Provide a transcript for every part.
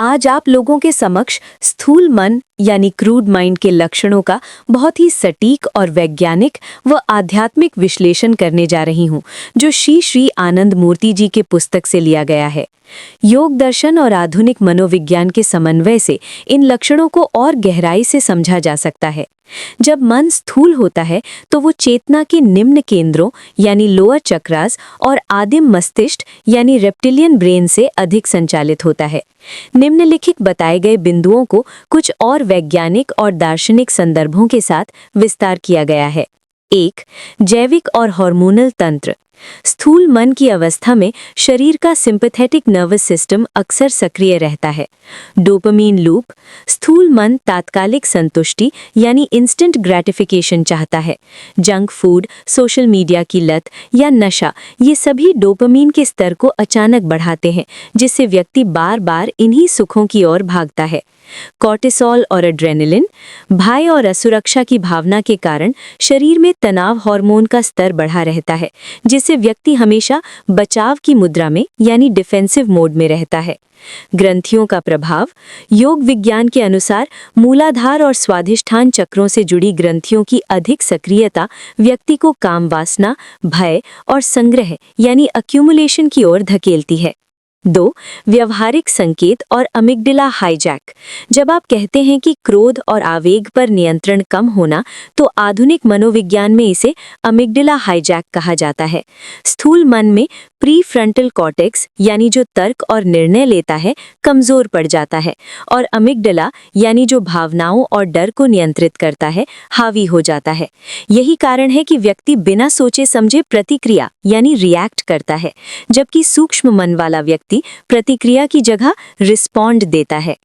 आज आप लोगों के समक्ष स्थूल मन यानी क्रूड माइंड के लक्षणों का बहुत ही सटीक और वैज्ञानिक व आध्यात्मिक विश्लेषण करने जा रही हूं, जो श्री श्री आनंद मूर्ति जी के पुस्तक से लिया गया है। योग दर्शन और आधुनिक मनोविज्ञान के समन्वय से इन लक्षणों को और गहराई से समझा जा सकता है। जब मन स्थूल होता है तो वो चेतना के निम्न केंद्रों यानी लोअर चक्रास और आदिम मस्तिष्क यानी रेप्टिलियन ब्रेन से अधिक संचालित होता है। निम्नलिखित बताए गए बिंदुओं को कुछ और वैज्ञानिक और दार्शनिक संदर्भों के साथ विस्तार किया गया है। 1. जैविक और हार्मोनल तंत्र। स्थूल मन की अवस्था में शरीर का सिंपैथेटिक नर्वस सिस्टम अक्सर सक्रिय रहता है। Dopamine loop. स्थूल मन तात्कालिक संतुष्टि यानी इंस्टेंट ग्रेटिफिकेशन चाहता है। जंक फूड, सोशल मीडिया की लत या नशा, ये सभी डोपामीन के स्तर को अचानक बढ़ाते हैं, जिससे व्यक्ति बार बार इन्हीं सुखों की ओर भागता है। कॉर्टिसोल और एड्रेनलिन। भय और असुरक्षा की भावना के कारण शरीर में तनाव हार्मोन का स्तर बढ़ा रहता है, जिससे व्यक्ति हमेशा बचाव की मुद्रा में यानी डिफेंसिव मोड में रहता है। ग्रंथियों का प्रभाव। योग विज्ञान के अनुसार मूलाधार और स्वाधिष्ठान चक्रों से जुड़ी ग्रंथियों की अधिक सक्रियता व्यक्ति को काम वासना, भय और संग्रह यानी अक्यूमुलेशन की ओर धकेलती है। 2. व्यवहारिक संकेत और अमिग्डाला हाईजैक। जब आप कहते हैं कि क्रोध और आवेग पर नियंत्रण कम होना, तो आधुनिक मनोविज्ञान में इसे अमिग्डाला हाईजैक कहा जाता है। स्थूल मन में प्री फ्रंटल कॉर्टेक्स यानी जो तर्क और निर्णय लेता है, कमजोर पड़ जाता है और अमिग्डाला यानी जो भावनाओं और डर को नियंत्रित करता है, हावी हो जाता है। यही कारण है कि व्यक्ति बिना सोचे समझे प्रतिक्रिया यानी रिएक्ट करता है, जबकि सूक्ष्म मन वाला व्यक्ति प्रतिक्रिया की जगह रिस्पॉन्ड देता है।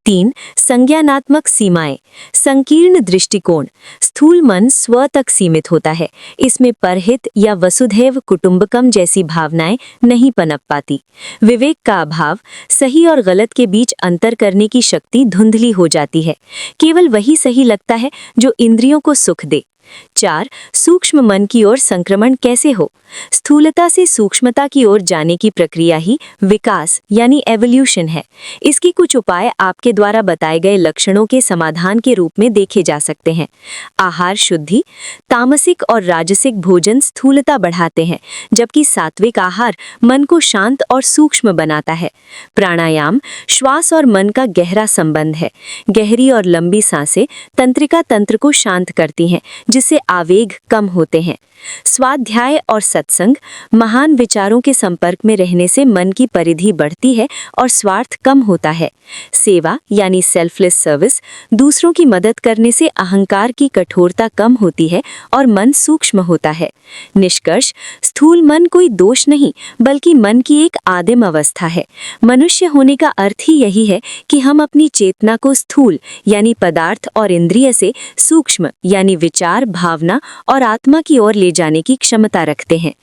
3. संज्ञानात्मक सीमाएं। संकीर्ण दृष्टिकोण। स्थूल मन स्व तक सीमित होता है। इसमें परहित या वसुधैव कुटुंबकम जैसी भावनाएं नहीं पनप पाती। विवेक का अभाव। सही और गलत के बीच अंतर करने की शक्ति धुंधली हो जाती है। केवल वही सही लगता है जो इंद्रियों को सुख दे। 4. सूक्ष्म मन की ओर संक्रमण कैसे हो। स्थूलता से सूक्ष्मता की ओर जाने की प्रक्रिया ही विकास यानी एवोल्यूशन है। इसकी कुछ उपाय आपके द्वारा बताए गए लक्षणों के समाधान के रूप में देखे जा सकते हैं। आहार शुद्धि। तामसिक और राजसिक भोजन स्थूलता बढ़ाते हैं, जबकि सात्विक आहार मन को शांत और सूक्ष्म बनाता है। प्राणायाम। श्वास और मन का गहरा संबंध है। गहरी और लंबी सांसें तंत्रिका तंत्र को शांत करती हैं, जिससे आवेग कम होते हैं। स्वाध्याय और सत्संग। महान विचारों के संपर्क में रहने से मन की परिधि बढ़ती है और स्वार्थ कम होता है। सेवा यानी सेल्फलेस सर्विस। दूसरों की मदद करने से अहंकार की कठोरता कम होती है और मन सूक्ष्म होता है। निष्कर्ष, स्थूल मन कोई दोष नहीं, बल्कि मन की एक आदिम अवस्था है। मनुष्य होने का अर्थ ही यही है कि हम अपनी चेतना को स्थूल यानी पदार्थ और इंद्रिय से सूक्ष्म यानी विचार, भावना और आत्मा की ओर ले जाने की क्षमता रखते हैं।